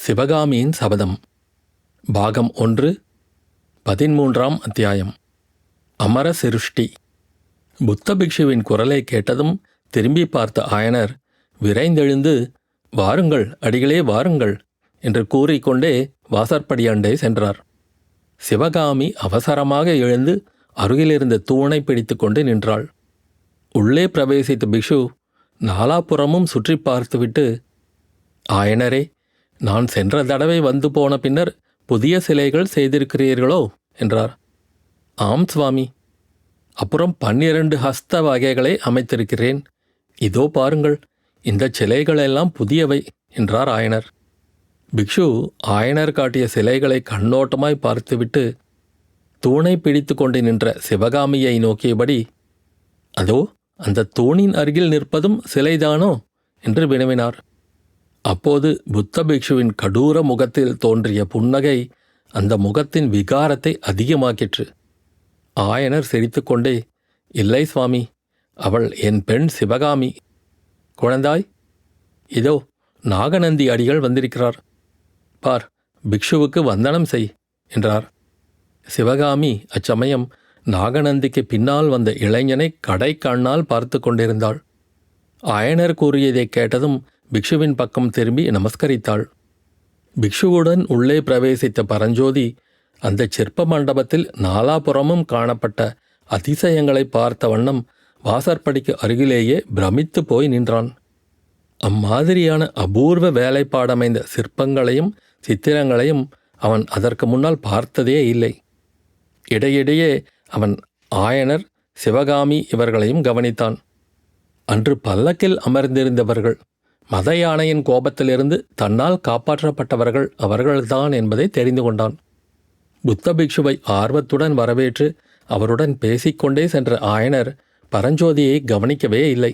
சிவகாமியின் சபதம் பாகம் 1 13ஆம் அத்தியாயம். அமர சிருஷ்டி. புத்த பிக்ஷுவின் குரலை கேட்டதும் திரும்பி பார்த்த ஆயனர் விரைந்தெழுந்து, வாருங்கள் அடிகளே வாருங்கள் என்று கூறிக்கொண்டே வாசற்படியாண்டே சென்றார். சிவகாமி அவசரமாக எழுந்து அருகிலிருந்த தூணை பிடித்து கொண்டு நின்றாள். உள்ளே பிரவேசித்த பிக்ஷு நாலாபுறமும் சுற்றி பார்த்துவிட்டு, ஆயனரே, நான் சென்ற தடவை வந்து போன பின்னர் புதிய சிலைகள் செய்திருக்கிறீர்களோ என்றார். ஆம் சுவாமி, அப்புறம் 12 ஹஸ்த வகைகளை அமைத்திருக்கிறேன். இதோ பாருங்கள், இந்த சிலைகளெல்லாம் புதியவை என்றார் ஆயனர். பிக்ஷு ஆயனர் காட்டிய சிலைகளை கண்ணோட்டமாய் பார்த்துவிட்டு தூணை பிடித்து கொண்டு நின்ற சிவகாமியை நோக்கியபடி, அதோ அந்த தூணின் அருகில் நிற்பதும் சிலைதானோ என்று வினவினார். அப்போது புத்த பிக்ஷுவின் கடூர முகத்தில் தோன்றிய புன்னகை அந்த முகத்தின் விகாரத்தை அதிகமாக்கிற்று. ஆயனர் சிரித்துக்கொண்டே, இல்லை சுவாமி, அவள் என் பெண் சிவகாமி. குழந்தாய், இதோ நாகநந்தி அடிகள் வந்திருக்கிறார். பார், பிக்ஷுவுக்கு வந்தனம் செய் என்றார். சிவகாமி அச்சமயம் நாகநந்திக்கு பின்னால் வந்த இளைஞனை கடைக்கண்ணால் பார்த்து கொண்டிருந்தாள். ஆயனர் கூறியதைக் கேட்டதும் பிக்ஷுவின் பக்கம் திரும்பி நமஸ்கரித்தாள். பிக்ஷுவுடன் உள்ளே பிரவேசித்த பரஞ்சோதி அந்த சிற்ப மண்டபத்தில் நாலாபுறமும் காணப்பட்ட அதிசயங்களை பார்த்த வண்ணம் வாசற்படிக்கு அருகிலேயே பிரமித்து போய் நின்றான். அம்மாதிரியான அபூர்வ வேலைப்பாடமைந்த சிற்பங்களையும் சித்திரங்களையும் அவன் அதற்கு முன்னால் பார்த்ததே இல்லை. இடையிடையே அவன் ஆயனர், சிவகாமி இவர்களையும் கவனித்தான். அன்று பல்லக்கில் அமர்ந்திருந்தவர்கள் மத யானையின் கோபத்திலிருந்து தன்னால் காப்பாற்றப்பட்டவர்கள் அவர்கள்தான் என்பதை தெரிந்து கொண்டான். புத்த பிக்ஷுவை ஆர்வத்துடன் வரவேற்று அவருடன் பேசிக்கொண்டே சென்ற ஆயனர் பரஞ்சோதியை கவனிக்கவே இல்லை.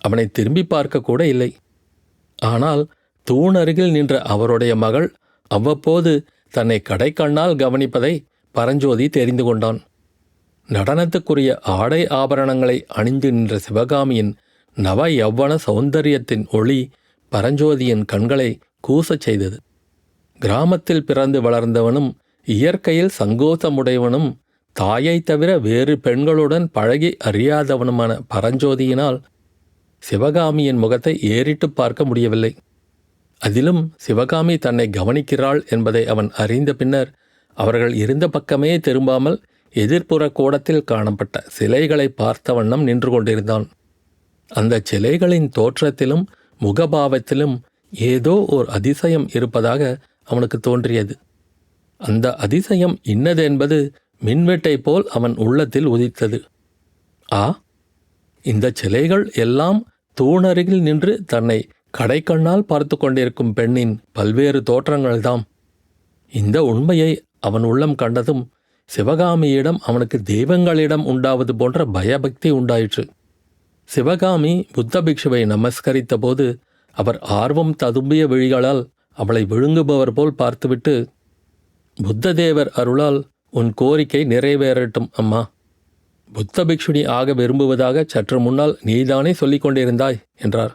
அவனை திரும்பி பார்க்கக்கூட இல்லை. ஆனால் தூண் அருகில் நின்ற அவருடைய மகள் அவ்வப்போது தன்னை கடைக்கண்ணால் கவனிப்பதை பரஞ்சோதி தெரிந்து கொண்டான். நடனத்துக்குரிய ஆடை ஆபரணங்களை அணிந்து நின்ற சிவகாமியின் நவ யவ்வன சௌந்தரியத்தின் ஒளி பரஞ்சோதியின் கண்களை கூசச் செய்தது. கிராமத்தில் பிறந்து வளர்ந்தவனும் இயற்கையில் சங்கோசமுடையவனும் தாயைத் தவிர வேறு பெண்களுடன் பழகி அறியாதவனுமான பரஞ்சோதியினால் சிவகாமியின் முகத்தை ஏறிட்டு பார்க்க முடியவில்லை. அதிலும் சிவகாமி தன்னை கவனிக்கிறாள் என்பதை அவன் அறிந்த பின்னர் அவர்கள் இருந்த பக்கமே திரும்பாமல் எதிர்ப்புற கோடத்தில் காணப்பட்ட சிலைகளை பார்த்த வண்ணம் நின்று கொண்டிருந்தான். அந்த சிலைகளின் தோற்றத்திலும் முகபாவத்திலும் ஏதோ ஓர் அதிசயம் இருப்பதாக அவனுக்கு தோன்றியது. அந்த அதிசயம் இன்னதென்பது மின்வெட்டை போல் அவன் உள்ளத்தில் உதித்தது. ஆ, இந்த சிலைகள் எல்லாம் தூணருகில் நின்று தன்னை கடைக்கண்ணால் பார்த்து கொண்டிருக்கும் பெண்ணின் பல்வேறு தோற்றங்கள்தாம். இந்த உண்மையை அவன் உள்ளம் கண்டதும் சிவகாமியிடம் அவனுக்கு தெய்வங்களிடம் உண்டாவது போன்ற பயபக்தி உண்டாயிற்று. சிவகாமி புத்த பிக்ஷுவை நமஸ்கரித்த போது அவர் ஆர்வம் ததும்பிய விழிகளால் அவளை விழுங்குபவர் போல் பார்த்துவிட்டு, புத்ததேவர் அருளால் உன் கோரிக்கை நிறைவேறட்டும் அம்மா. புத்த பிக்ஷுனி ஆக விரும்புவதாக சற்று முன்னால் நீதானே சொல்லிக் கொண்டிருந்தாய் என்றார்.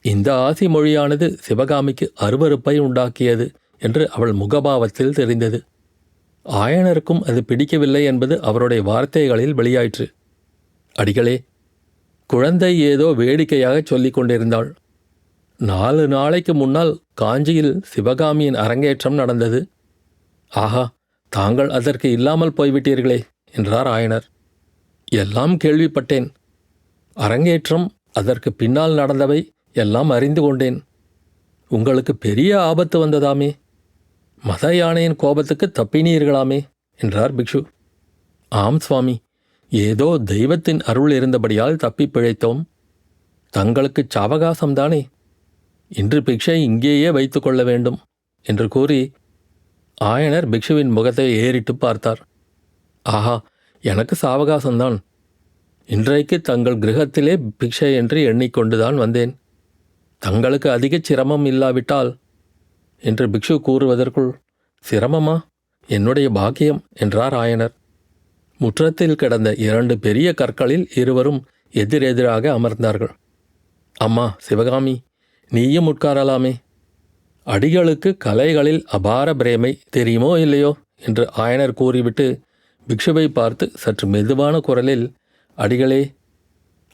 இந்த ஆசி மொழியானது சிவகாமிக்கு அருவருப்பை உண்டாக்கியது என்று அவள் முகபாவத்தில் தெரிந்தது. ஆயனருக்கும் அது பிடிக்கவில்லை என்பது அவருடைய வார்த்தைகளில் வெளியாயிற்று. அடிகளே, குழந்தை ஏதோ வேடிக்கையாக சொல்லிக் கொண்டிருந்தாள். 4 நாளைக்கு முன்னால் காஞ்சியில் சிவகாமியின் அரங்கேற்றம் நடந்தது. ஆஹா, தாங்கள் அதற்கு இல்லாமல் போய்விட்டீர்களே என்றார் ஆயனர். எல்லாம் கேள்விப்பட்டேன். அரங்கேற்றம், அதற்கு பின்னால் நடந்தவை எல்லாம் அறிந்து கொண்டேன். உங்களுக்கு பெரிய ஆபத்து வந்ததாமே, மத யானையின் கோபத்துக்கு தப்பினீர்களாமே என்றார் பிக்ஷு. ஆம் சுவாமி, ஏதோ தெய்வத்தின் அருள் இருந்தபடியால் தப்பி பிழைத்தோம். தங்களுக்கு சாவகாசம்தானே, இன்று பிக்ஷை இங்கேயே வைத்து கொள்ள வேண்டும் என்று கூறி ஆயனர் பிக்ஷுவின் முகத்தை ஏறிட்டு பார்த்தார். ஆஹா, எனக்கு சாவகாசம்தான். இன்றைக்கு தங்கள் கிரகத்திலே பிக்ஷை என்று எண்ணிக்கொண்டுதான் வந்தேன். தங்களுக்கு அதிக சிரமம் இல்லாவிட்டால் என்று பிக்ஷு கூறுவதற்குள், சிரமமா, என்னுடைய பாக்கியம் என்றார் ஆயனர். முற்றத்தில் கிடந்த 2 பெரிய கற்களில் இருவரும் எதிரெதிராக அமர்ந்தார்கள். அம்மா சிவகாமி, நீயும் உட்காரலாமே. அடிகளுக்கு கலைகளில் அபார பிரேமை, தெரியுமோ இல்லையோ என்று ஆயனர் கூறிவிட்டு பிக்ஷுவை பார்த்து சற்று மெதுவான குரலில், அடிகளே,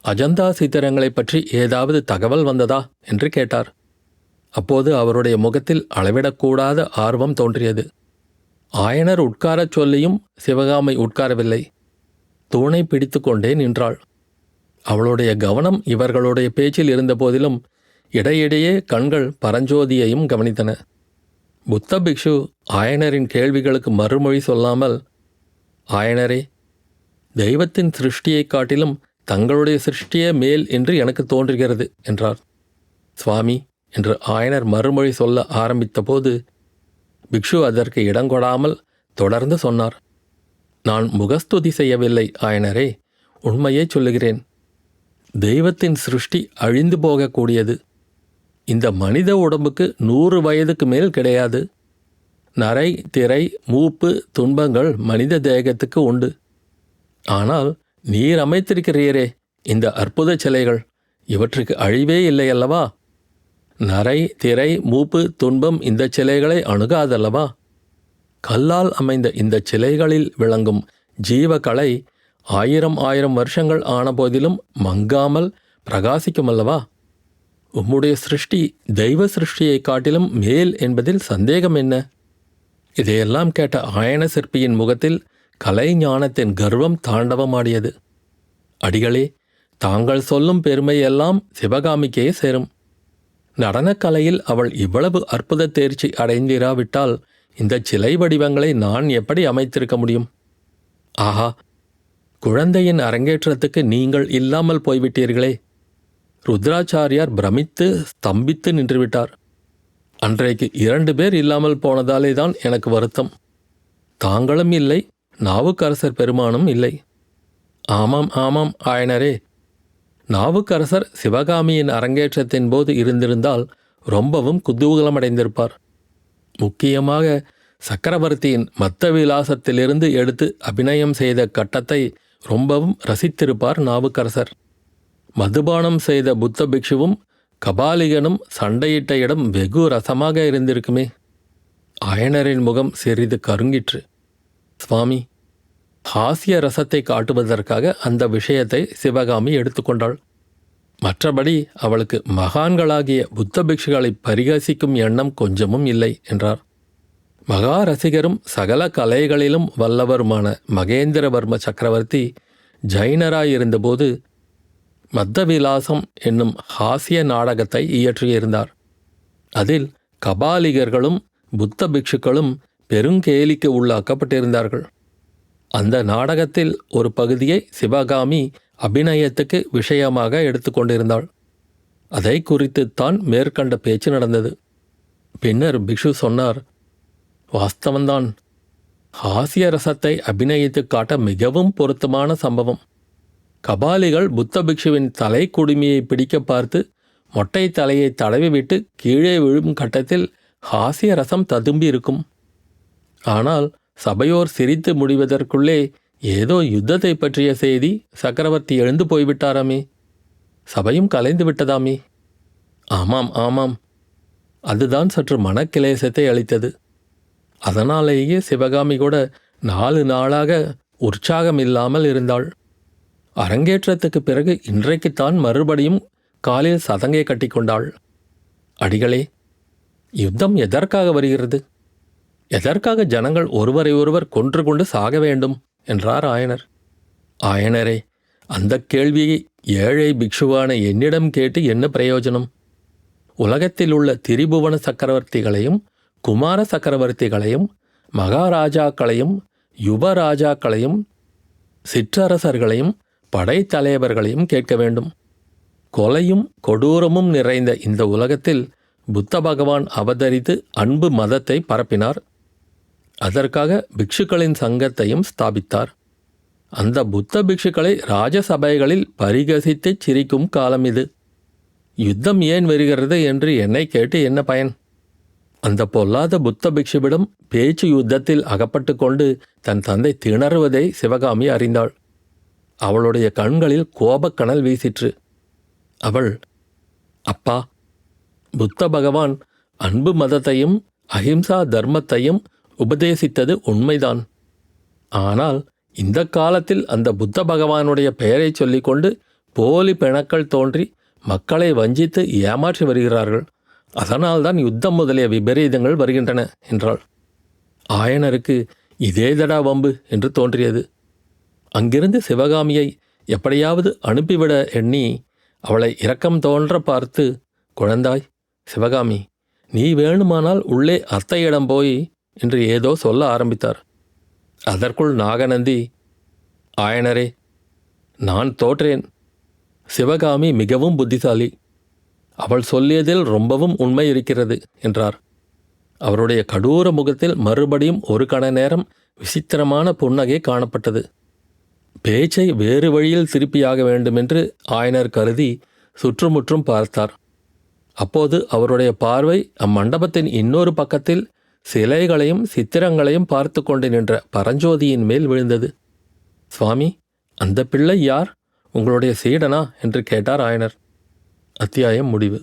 அஜந்தா சித்திரங்களைப் பற்றி ஏதாவது தகவல் வந்ததா என்று கேட்டார். அப்போது அவருடைய முகத்தில் அளவிடக்கூடாத ஆர்வம் தோன்றியது. ஆயனர் உட்காரச் சொல்லியும் சிவகாமி உட்காரவில்லை. தூணை பிடித்து கொண்டே நின்றாள். அவளுடைய கவனம் இவர்களுடைய பேச்சில் இருந்தபோதிலும் இடையிடையே கண்கள் பரஞ்சோதியையும் கவனித்தன. புத்த பிக்ஷு ஆயனரின் கேள்விகளுக்கு மறுமொழி சொல்லாமல், ஆயனரே, தெய்வத்தின் சிருஷ்டியைக் காட்டிலும் தங்களுடைய சிருஷ்டியே மேல் என்று எனக்கு தோன்றுகிறது என்றார். சுவாமி என்று ஆயனர் மறுமொழி சொல்ல ஆரம்பித்த போது பிக்ஷு அதற்கு இடங்கொடாமல் தொடர்ந்து சொன்னார். நான் முகஸ்துதி செய்யவில்லை ஆயனரே, உண்மையே சொல்லுகிறேன். தெய்வத்தின் சிருஷ்டி அழிந்து போகக்கூடியது. இந்த மனித உடம்புக்கு 100 வயதுக்கு மேல் கிடையாது. நரை, திரை, மூப்பு, துன்பங்கள் மனித தேகத்துக்கு உண்டு. ஆனால் நீர் அமைத்திருக்கிறீரே இந்த அற்புத சிலைகள், இவற்றுக்கு அழிவே இல்லையல்லவா? நரை, திரை, மூப்பு, துன்பம் இந்த சிலைகளை அணுகாதல்லவா? கல்லால் அமைந்த இந்த சிலைகளில் விளங்கும் ஜீவகலை 1000 வருஷங்கள் ஆனபோதிலும் மங்காமல் பிரகாசிக்குமல்லவா? உம்முடைய சிருஷ்டி தெய்வ சிருஷ்டியைக் காட்டிலும் மேல் என்பதில் சந்தேகம் என்ன? இதையெல்லாம் கேட்ட ஆயன சிற்பியின் முகத்தில் கலை ஞானத்தின் கர்வம் தாண்டவமாடியது. அடிகளே, தாங்கள் சொல்லும் பெருமையெல்லாம் சிவகாமிக்கே சேரும். நடனக்கலையில் அவள் இவ்வளவு அற்புத தேர்ச்சி அடைந்திராவிட்டால் இந்த சிலை வடிவங்களை நான் எப்படி அமைத்திருக்க முடியும்? ஆஹா, குழந்தையின் அரங்கேற்றத்துக்கு நீங்கள் இல்லாமல் போய்விட்டீர்களே! ருத்ராச்சாரியார் பிரமித்து ஸ்தம்பித்து நின்றுவிட்டார். அன்றைக்கு 2 பேர் இல்லாமல் போனதாலே தான் எனக்கு வருத்தம். தாங்களும் இல்லை, நாவுக்கரசர் பெருமானும் இல்லை. ஆமாம் ஆமாம் ஆயனரே, நாவுக்கரசர் சிவகாமியின் அரங்கேற்றத்தின் போது இருந்திருந்தால் ரொம்பவும் குதூகலமடைந்திருப்பார். முக்கியமாக சக்கரவர்த்தியின் மத்த விலாசத்திலிருந்து எடுத்து அபிநயம் செய்த கட்டத்தை ரொம்பவும் ரசித்திருப்பார் நாவுக்கரசர். மதுபானம் செய்த புத்த பிக்ஷுவும் கபாலிகனும் சண்டையிட்ட இடம் வெகு ரசமாக இருந்திருக்குமே. ஆயனரின் முகம் சிறிது கருங்கிற்று. சுவாமி, ஹாஸ்ய ரசத்தை காட்டுவதற்காக அந்த விஷயத்தை சிவகாமி எடுத்துக்கொண்டாள். மற்றபடி அவளுக்கு மகான்களாகிய புத்த பிக்ஷுகளை பரிகசிக்கும் எண்ணம் கொஞ்சமும் இல்லை என்றார். மகா ரசிகரும் சகல கலைகளிலும் வல்லவருமான மகேந்திரவர்ம சக்கரவர்த்தி ஜைனராயிருந்தபோது மத்தவிலாசம் என்னும் ஹாஸ்ய நாடகத்தை இயற்றியிருந்தார். அதில் கபாலிகர்களும் புத்த பிக்ஷுக்களும் பெருங்கேலிக்கு உள்ளாக்கப்பட்டிருந்தார்கள். அந்த நாடகத்தில் ஒரு பகுதியை சிவகாமி அபிநயத்துக்கு விஷயமாக எடுத்துக்கொண்டிருந்தாள். அதை குறித்துத்தான் மேற்கண்ட பேச்சு நடந்தது. பின்னர் பிக்ஷு சொன்னார், வாஸ்தவந்தான், ஹாஸ்ய ரசத்தை அபிநயித்து காட்ட மிகவும் பொருத்தமான சம்பவம். கபாலிகள் புத்த பிக்ஷுவின் தலை குடுமியை பிடிக்க பார்த்து மொட்டை தலையை தடவிவிட்டு கீழே விழும் கட்டத்தில் ஹாஸ்ய ரசம் ததும்பி இருக்கும். ஆனால் சபையோர் சிரித்து முடிவதற்குள்ளே ஏதோ யுத்தத்தை பற்றிய செய்தி சக்கரவர்த்தி எழுந்து போய்விட்டாராமே. சபையும் கலைந்து விட்டதாமே. ஆமாம் ஆமாம், அதுதான் சற்று மனக்கிலேசத்தை அளித்தது. அதனாலேயே சிவகாமி கூட 4 நாளாக உற்சாகமில்லாமல் இருந்தாள். அரங்கேற்றத்துக்கு பிறகு இன்றைக்குத்தான் மறுபடியும் காலில் சதங்கை கட்டிக்கொண்டாள். அடிகளே, யுத்தம் எதற்காக வருகிறது? எதற்காக ஜனங்கள் ஒருவரை ஒருவர் கொன்று கொண்டு சாக வேண்டும் என்றார் ஆயனர். ஆயனரே, அந்த கேள்வியை ஏழை பிக்ஷுவான என்னிடம் கேட்டு என்ன பிரயோஜனம்? உலகத்தில் உள்ள திரிபுவன சக்கரவர்த்திகளையும் குமார சக்கரவர்த்திகளையும் மகாராஜாக்களையும் யுவராஜாக்களையும் சிற்றரசர்களையும் படைத்தலைவர்களையும் கேட்க வேண்டும். கொலையும் கொடூரமும் நிறைந்த இந்த உலகத்தில் புத்த பகவான் அவதரித்து அன்பு மதத்தை பரப்பினார். அதற்காக பிக்ஷுக்களின் சங்கத்தையும் ஸ்தாபித்தார். அந்த புத்த பிக்ஷுக்களை ராஜசபைகளில் பரிகசித்துச் சிரிக்கும் காலம் இது. யுத்தம் ஏன் வருகிறது என்று என்னை கேட்டு என்ன பயன்? அந்த பொல்லாத புத்த பிக்ஷுவிடம் பேச்சு யுத்தத்தில் அகப்பட்டு கொண்டு தன் தந்தை திணறுவதை சிவகாமி அறிந்தாள். அவளுடைய கண்களில் கோபக்கனல் வீசிற்று. அவள், அப்பா, புத்த பகவான் அன்பு மதத்தையும் அஹிம்சா தர்மத்தையும் உபதேசித்தது உண்மைதான். ஆனால் இந்த காலத்தில் அந்த புத்த பகவானுடைய பெயரை சொல்லிக்கொண்டு போலி பிணக்கள் தோன்றி மக்களை வஞ்சித்து ஏமாற்றி வருகிறார்கள். அதனால்தான் யுத்தம் முதலிய விபரீதங்கள் வருகின்றன என்றாள். ஆயனருக்கு இதேதடா வம்பு என்று தோன்றியது. அங்கிருந்து சிவகாமியை எப்படியாவது அனுப்பிவிட எண்ணி அவளை இரக்கம் தோன்ற பார்த்து, குழந்தாய் சிவகாமி, நீ வேணுமானால் உள்ளே அத்தையிடம் போய் என்று ஏதோ சொல்ல ஆரம்பித்தார். அதற்குள் நாகநந்தி, ஆயனரே, நான் தோற்றேன். சிவகாமி மிகவும் புத்திசாலி. அவள் சொல்லியதில் ரொம்பவும் உண்மை இருக்கிறது என்றார். அவருடைய கடூர முகத்தில் மறுபடியும் ஒரு கண நேரம் விசித்திரமான புன்னகை காணப்பட்டது. பேச்சை வேறு வழியில் திருப்பியாக வேண்டுமென்று ஆயனர் கருதி சுற்றுமுற்றும் பார்த்தார். அப்போது அவருடைய பார்வை அம்மண்டபத்தின் இன்னொரு பக்கத்தில் சிலைகளையும் சித்திரங்களையும் பார்த்து கொண்டு நின்ற பரஞ்சோதியின் மேல் விழுந்தது. சுவாமி, அந்த பிள்ளை யார்? உங்களுடைய சீடனா என்று கேட்டார் ஆயனர். அத்தியாயம் முடிவு.